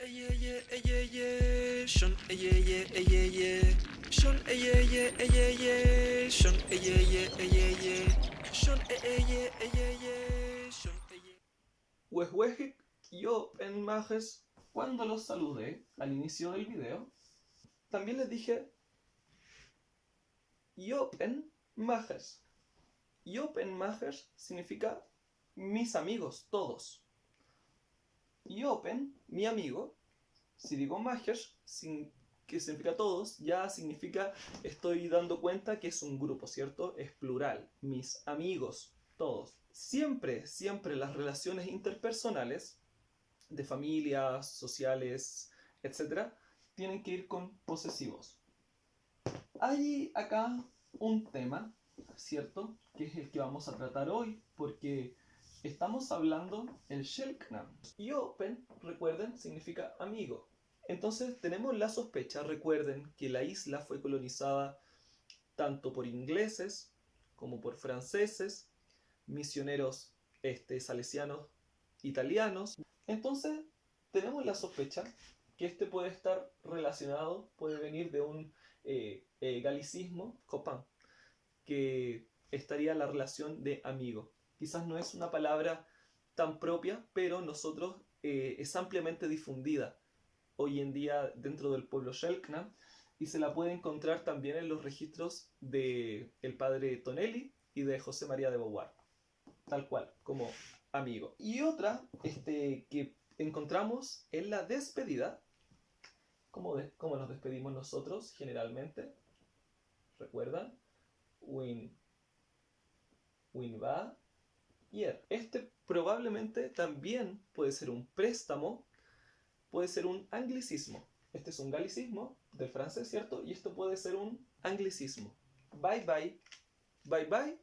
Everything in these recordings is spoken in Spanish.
Eye, eye, eye, shon, eye, eye, eye, eye, shon, eye, eye, eye, eye, shon, eye, eye, eye, eye, shon, eye, eye, eye, shon, eye. Wehwehik yo en Majes, cuando los saludé al inicio del video, también les dije yo en Majes. Yo en Majes significa mis amigos, todos. Yopen, mi amigo, si digo Majes, que significa todos, ya significa estoy dando cuenta que es un grupo, ¿cierto? Es plural, mis amigos, todos. Siempre, siempre las relaciones interpersonales de familias, sociales, etcétera, tienen que ir con posesivos. Hay acá un tema, ¿cierto? Que es el que vamos a tratar hoy, porque estamos hablando el Shelknam. Y Open, recuerden, significa amigo. Entonces tenemos la sospecha, recuerden, que la isla fue colonizada tanto por ingleses como por franceses, misioneros salesianos italianos. Entonces tenemos la sospecha que este puede estar relacionado, puede venir de un galicismo, copán, que estaría la relación de amigo. Quizás no es una palabra tan propia, pero nosotros es ampliamente difundida hoy en día dentro del pueblo Shelknam y se la puede encontrar también en los registros de el padre Tonelli y de José María de Beauvoir, tal cual, como amigo. Y otra que encontramos en la despedida. ¿Cómo nos despedimos nosotros generalmente? ¿Recuerdan? Win va yer. Este probablemente también puede ser un préstamo, puede ser un anglicismo. Este es un galicismo del francés, ¿cierto? Y esto puede ser un anglicismo. Bye bye, bye bye,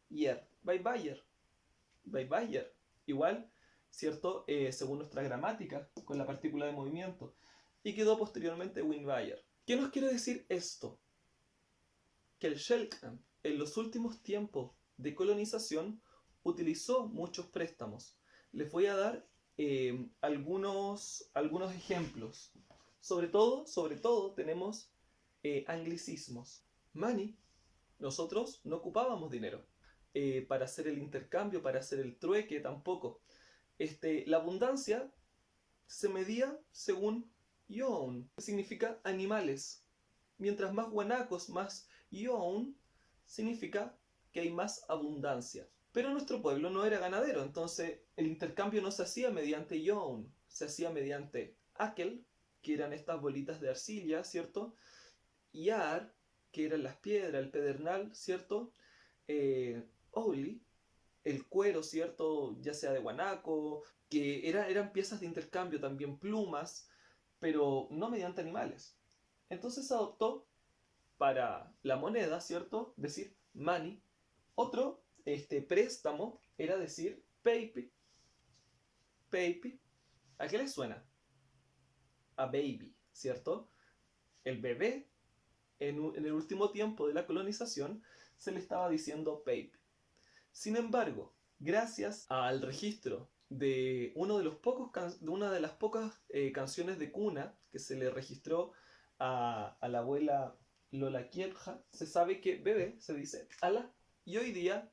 yer, bye bye yer, bye bye yer. Igual, ¿cierto? Según nuestra gramática, con la partícula de movimiento. Y quedó posteriormente Winbayer. ¿Qué nos quiere decir esto? Que el Shelknam en los últimos tiempos de colonización utilizó muchos préstamos. Les voy a dar algunos ejemplos. Sobre todo tenemos anglicismos. Money, nosotros no ocupábamos dinero para hacer el intercambio, para hacer el trueque tampoco. La abundancia se medía según Youn, que significa animales. Mientras más guanacos, más Youn, significa que hay más abundancia. Pero nuestro pueblo no era ganadero, entonces el intercambio no se hacía mediante Youn, se hacía mediante Akel, que eran estas bolitas de arcilla, ¿cierto? Yar, que eran las piedras, el pedernal, ¿cierto? Oli, el cuero, ¿cierto? Ya sea de guanaco, que eran piezas de intercambio, también plumas, pero no mediante animales. Entonces adoptó para la moneda, ¿cierto? Decir money. Otro préstamo era decir papi. Papi. ¿A qué le suena? A baby, ¿cierto? El bebé, en el último tiempo de la colonización, se le estaba diciendo papi. Sin embargo, gracias al registro de una de las pocas canciones de cuna que se le registró a la abuela Lola Kiepja, se sabe que bebé se dice ala, y hoy día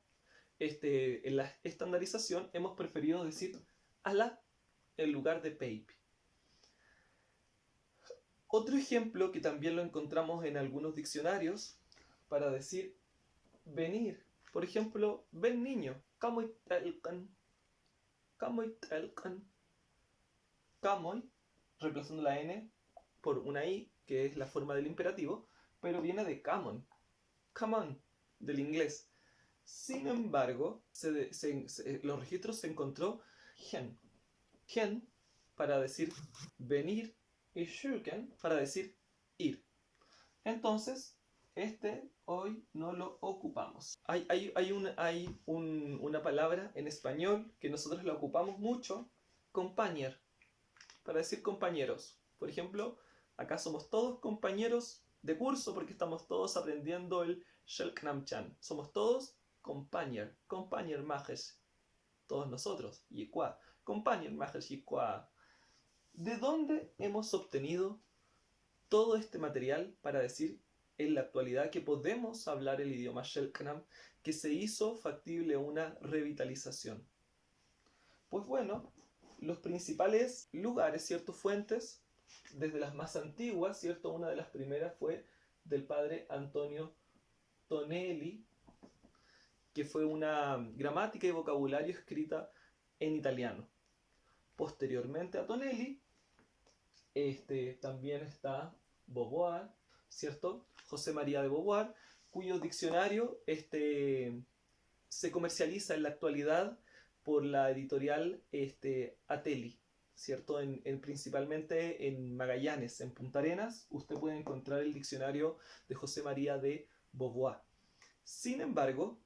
en la estandarización hemos preferido decir ala en lugar de baby. Otro ejemplo que también lo encontramos en algunos diccionarios para decir venir. Por ejemplo, ven niño, kamoy telkan, kamoy telkan. Kamoy, reemplazando la N por una I, que es la forma del imperativo, pero viene de come on, del inglés. Sin embargo, los registros se encontró gen para decir venir y shuken para decir ir. Entonces, hoy no lo ocupamos. Hay una palabra en español que nosotros la ocupamos mucho, compañer, para decir compañeros. Por ejemplo, acá somos todos compañeros de curso porque estamos todos aprendiendo el Shelknam-chan. Somos todos compañer majes, todos nosotros, yikwa, compañer majes yikwa. ¿De dónde hemos obtenido todo este material para decir en la actualidad que podemos hablar el idioma Selknam, que se hizo factible una revitalización? Pues bueno, los principales lugares, ¿cierto? Fuentes, desde las más antiguas, ¿cierto? Una de las primeras fue del padre Antonio Tonelli, que fue una gramática y vocabulario escrita en italiano. Posteriormente a Tonelli, también está Beauvoir, ¿cierto? José María de Beauvoir, cuyo diccionario se comercializa en la actualidad por la editorial Ateli, ¿cierto? Principalmente en Magallanes, en Punta Arenas, usted puede encontrar el diccionario de José María de Beauvoir. Sin embargo,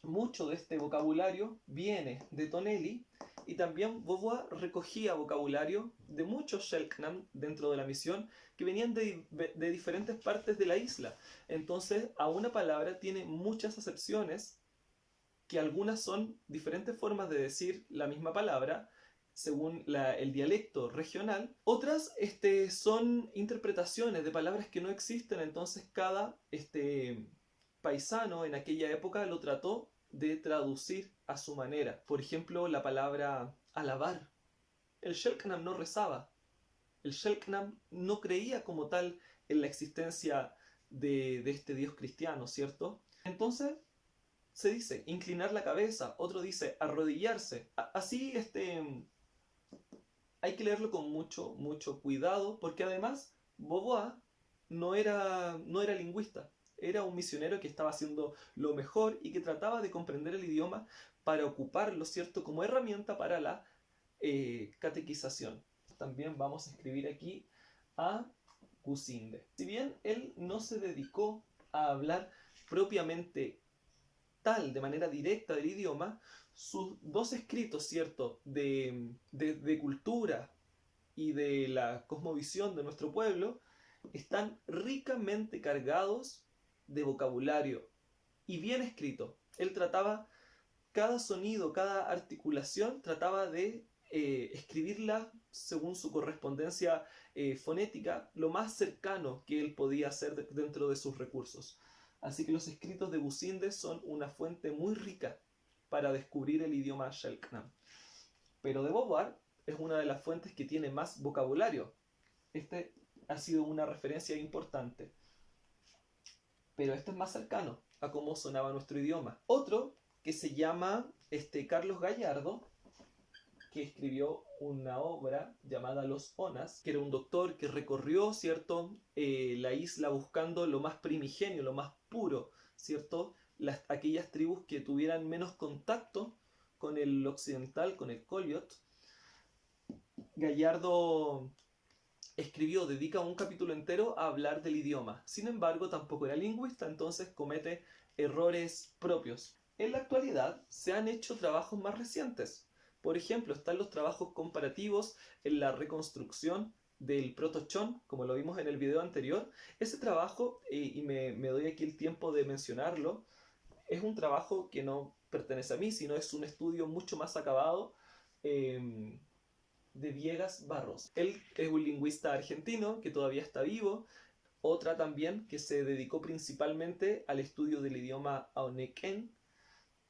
mucho de este vocabulario viene de Tonelli, y también Beauvoir recogía vocabulario de muchos Selknam dentro de la misión que venían de diferentes partes de la isla. Entonces, a una palabra tiene muchas acepciones, que algunas son diferentes formas de decir la misma palabra según el dialecto regional. Otras son interpretaciones de palabras que no existen, entonces cada paisano en aquella época lo trató de traducir a su manera. Por ejemplo, la palabra alabar. El Selknam no rezaba. El Selknam no creía como tal en la existencia de este Dios cristiano, ¿cierto? Entonces se dice inclinar la cabeza, otro dice arrodillarse. Así hay que leerlo con mucho cuidado, porque además Beauvoir no era lingüista. Era un misionero que estaba haciendo lo mejor y que trataba de comprender el idioma para ocuparlo, ¿cierto?, como herramienta para la catequización. También vamos a escribir aquí a Gusinde. Si bien él no se dedicó a hablar propiamente de manera directa del idioma, sus dos escritos, ¿cierto?, de cultura y de la cosmovisión de nuestro pueblo, están ricamente cargados de vocabulario y bien escrito. Él trataba cada sonido, cada articulación, trataba de escribirla según su correspondencia fonética, lo más cercano que él podía hacer dentro de sus recursos. Así que los escritos de Gusinde son una fuente muy rica para descubrir el idioma Selknam. Pero de Beauvoir es una de las fuentes que tiene más vocabulario. Ha sido una referencia importante. Pero este es más cercano a cómo sonaba nuestro idioma. Otro que se llama Carlos Gallardo, que escribió una obra llamada Los Onas, que era un doctor que recorrió, ¿cierto?, la isla buscando lo más primigenio, lo más puro, ¿cierto?, aquellas tribus que tuvieran menos contacto con el occidental, con el Coliot. Gallardo dedica un capítulo entero a hablar del idioma. Sin embargo, tampoco era lingüista, entonces comete errores propios. En la actualidad se han hecho trabajos más recientes. Por ejemplo, están los trabajos comparativos en la reconstrucción del proto-chon, como lo vimos en el video anterior. Ese trabajo, y me doy aquí el tiempo de mencionarlo, es un trabajo que no pertenece a mí, sino es un estudio mucho más acabado de Viegas Barros. Él es un lingüista argentino que todavía está vivo. Otra también que se dedicó principalmente al estudio del idioma Aonequen,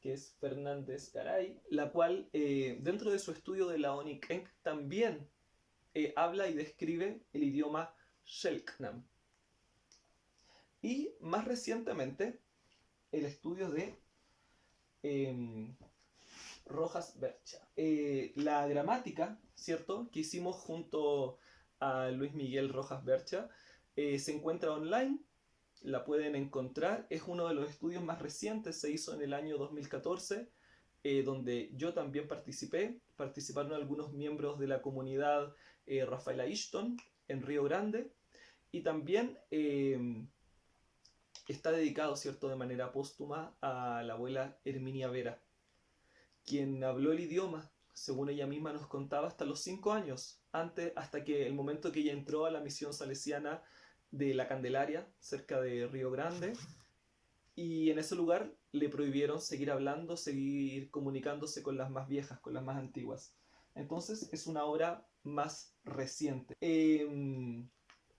que es Fernández Garay, la cual dentro de su estudio de la Aonequen también habla y describe el idioma Selknam. Y más recientemente el estudio de Rojas Bercha. La gramática, ¿cierto?, que hicimos junto a Luis Miguel Rojas Bercha, se encuentra online, la pueden encontrar. Es uno de los estudios más recientes, se hizo en el año 2014, donde yo también participaron algunos miembros de la comunidad Rafaela Ishton en Río Grande, y también está dedicado, ¿cierto?, de manera póstuma a la abuela Herminia Vera, quien habló el idioma, según ella misma nos contaba, hasta los 5 años, hasta que el momento que ella entró a la misión salesiana de La Candelaria, cerca de Río Grande, y en ese lugar le prohibieron seguir hablando, seguir comunicándose con las más viejas, con las más antiguas. Entonces es una obra más reciente.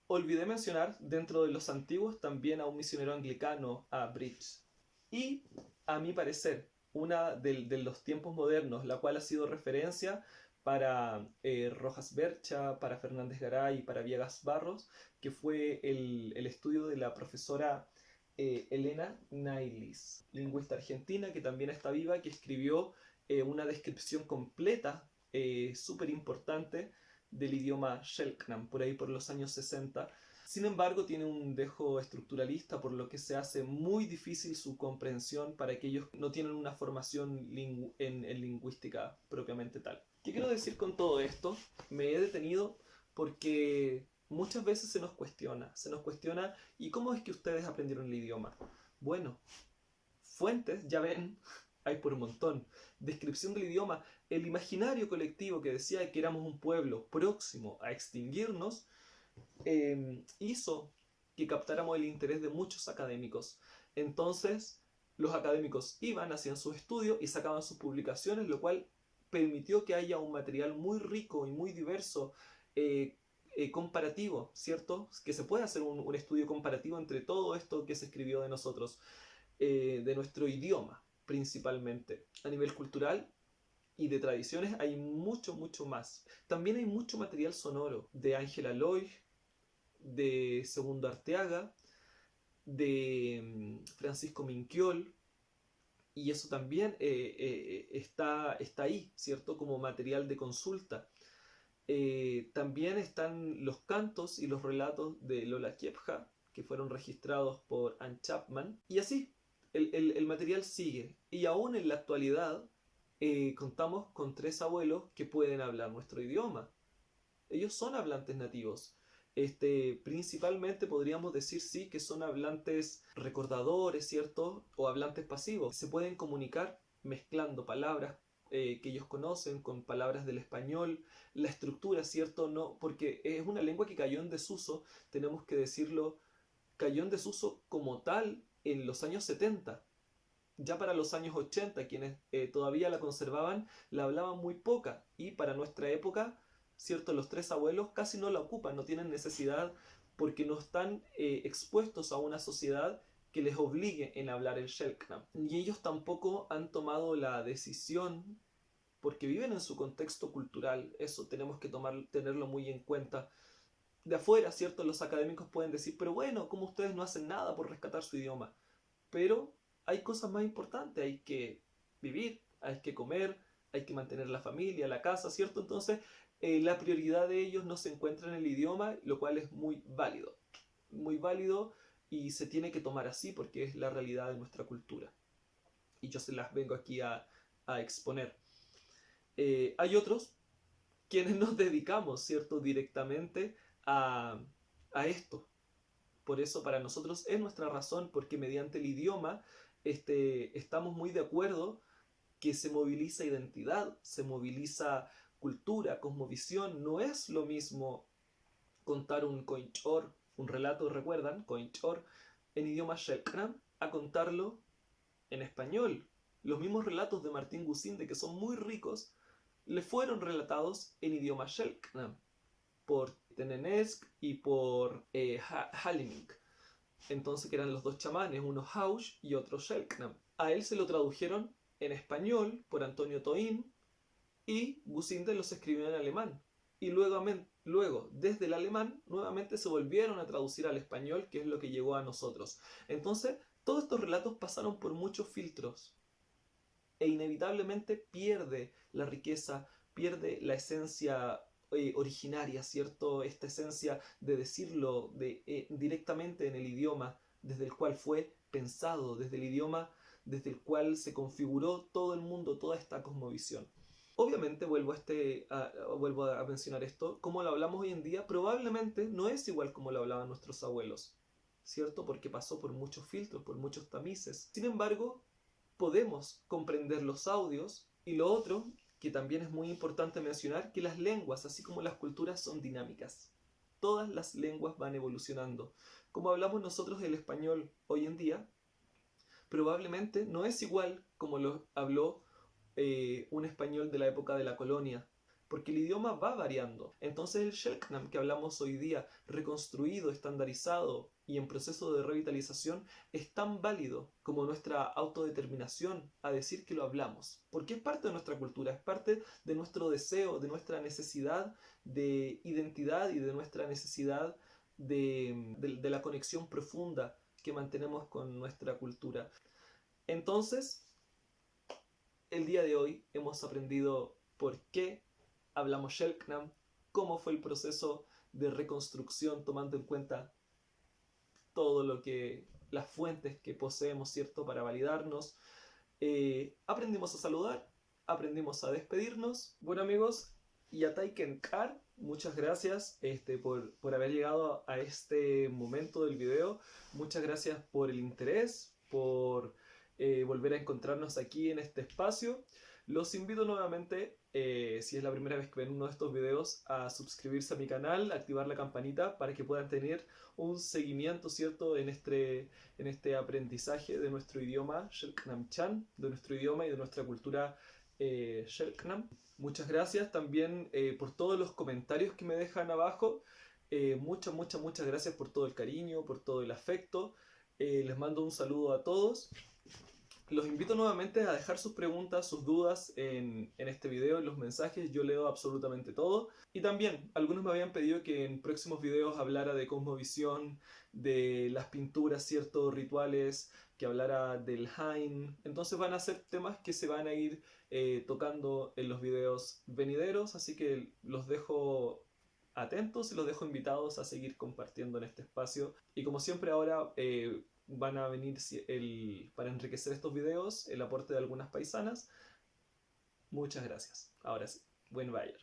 Olvidé mencionar dentro de los antiguos también a un misionero anglicano, a Bridge. Y a mi parecer, una de los tiempos modernos, la cual ha sido referencia para Rojas Bercha, para Fernández Garay y para Viegas Barros, que fue el estudio de la profesora Elena Nailis, lingüista argentina que también está viva, que escribió una descripción completa, súper importante, del idioma Selknam, por ahí por los años 60. Sin embargo, tiene un dejo estructuralista, por lo que se hace muy difícil su comprensión para aquellos que no tienen una formación en lingüística propiamente tal. ¿Qué quiero decir con todo esto? Me he detenido porque muchas veces se nos cuestiona, ¿y cómo es que ustedes aprendieron el idioma? Bueno, fuentes, ya ven, hay por un montón. Descripción del idioma, el imaginario colectivo que decía que éramos un pueblo próximo a extinguirnos, hizo que captáramos el interés de muchos académicos. Entonces, los académicos iban, hacían sus estudios y sacaban sus publicaciones, lo cual permitió que haya un material muy rico y muy diverso, comparativo, ¿cierto? Que se pueda hacer un estudio comparativo entre todo esto que se escribió de nosotros, de nuestro idioma principalmente. A nivel cultural y de tradiciones hay mucho, mucho más. También hay mucho material sonoro de Ángela Loy, de Segundo Arteaga, de Francisco Minquiol, y eso también está ahí, ¿cierto? Como material de consulta. También están los cantos y los relatos de Lola Kiepja, que fueron registrados por Anne Chapman, y así, el material sigue. Y aún en la actualidad contamos con 3 abuelos que pueden hablar nuestro idioma. Ellos son hablantes nativos. Principalmente podríamos decir sí que son hablantes recordadores, ¿cierto? O hablantes pasivos. Se pueden comunicar mezclando palabras que ellos conocen con palabras del español. La estructura, ¿cierto? No, porque es una lengua que cayó en desuso, tenemos que decirlo, cayó en desuso como tal en los años 70. Ya para los años 80, quienes todavía la conservaban, la hablaban muy poca. Y para nuestra época, ¿cierto? Los 3 abuelos casi no la ocupan, no tienen necesidad porque no están expuestos a una sociedad que les obligue en hablar el Selknam. Y ellos tampoco han tomado la decisión porque viven en su contexto cultural. Eso tenemos que tenerlo muy en cuenta. De afuera, ¿cierto? Los académicos pueden decir, pero bueno, ¿cómo ustedes no hacen nada por rescatar su idioma? Pero hay cosas más importantes, hay que vivir, hay que comer, hay que mantener la familia, la casa, ¿cierto? Entonces, la prioridad de ellos no se encuentra en el idioma, lo cual es muy válido y se tiene que tomar así porque es la realidad de nuestra cultura. Y yo se las vengo aquí a exponer. Hay otros quienes nos dedicamos, ¿cierto? Directamente a esto. Por eso para nosotros es nuestra razón, porque mediante el idioma estamos muy de acuerdo que se moviliza identidad, se moviliza cultura, cosmovisión. No es lo mismo contar un coinchor, un relato, ¿recuerdan? Coinchor, en idioma Selknam, a contarlo en español. Los mismos relatos de Martín Gusinde, que son muy ricos, le fueron relatados en idioma Selknam por Tenenesk y por Halimink. Entonces, que eran los 2 chamanes, uno Haush y otro Selknam. A él se lo tradujeron en español por Antonio Toín y Gusinde los escribió en alemán. Y luego, desde el alemán, nuevamente se volvieron a traducir al español, que es lo que llegó a nosotros. Entonces, todos estos relatos pasaron por muchos filtros e inevitablemente pierde la riqueza, pierde la esencia originaria, ¿cierto? Esta esencia de decirlo directamente en el idioma desde el cual fue pensado, desde el idioma desde el cual se configuró todo el mundo, toda esta cosmovisión. Obviamente, vuelvo a mencionar esto, como lo hablamos hoy en día, probablemente no es igual como lo hablaban nuestros abuelos, ¿cierto? Porque pasó por muchos filtros, por muchos tamices. Sin embargo, podemos comprender los audios. Y lo otro, que también es muy importante mencionar, que las lenguas, así como las culturas, son dinámicas. Todas las lenguas van evolucionando. Como hablamos nosotros el español hoy en día, probablemente no es igual como lo habló un español de la época de la colonia. porque el idioma va variando. Entonces el Selknam que hablamos hoy día, reconstruido, estandarizado y en proceso de revitalización, es tan válido como nuestra autodeterminación a decir que lo hablamos, porque es parte de nuestra cultura, es parte de nuestro deseo, de nuestra necesidad de identidad y de nuestra necesidad de la conexión profunda que mantenemos con nuestra cultura. Entonces, el día de hoy hemos aprendido por qué hablamos Selknam, cómo fue el proceso de reconstrucción tomando en cuenta todo lo que las fuentes que poseemos, ¿cierto?, para validarnos. Aprendimos a saludar, aprendimos a despedirnos. Bueno, amigos, Yataiken Kar, muchas gracias por haber llegado a este momento del video. Muchas gracias por el interés, por volver a encontrarnos aquí en este espacio. Los invito nuevamente, si es la primera vez que ven uno de estos videos, a suscribirse a mi canal, activar la campanita para que puedan tener un seguimiento, ¿cierto?, en este aprendizaje de nuestro idioma Selknam-chan, de nuestro idioma y de nuestra cultura Selknam. Muchas gracias también por todos los comentarios que me dejan abajo. Muchas gracias por todo el cariño, por todo el afecto. Les mando un saludo a todos. Los invito nuevamente a dejar sus preguntas, sus dudas en este video, en los mensajes. Yo leo absolutamente todo. Y también, algunos me habían pedido que en próximos videos hablara de cosmovisión, de las pinturas, ciertos rituales, que hablara del Hain. Entonces van a ser temas que se van a ir tocando en los videos venideros. Así que los dejo atentos y los dejo invitados a seguir compartiendo en este espacio. Y como siempre ahora van a venir para enriquecer estos videos el aporte de algunas paisanas. Muchas gracias. Ahora sí, buen Bayer.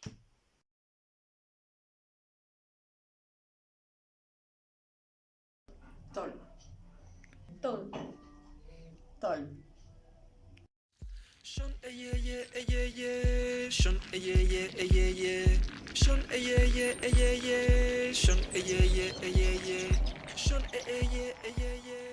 Tol. Tol. Tol. Shon eye ye, shon eye ye, shon eye ye, shon eye ye, shon eye ye.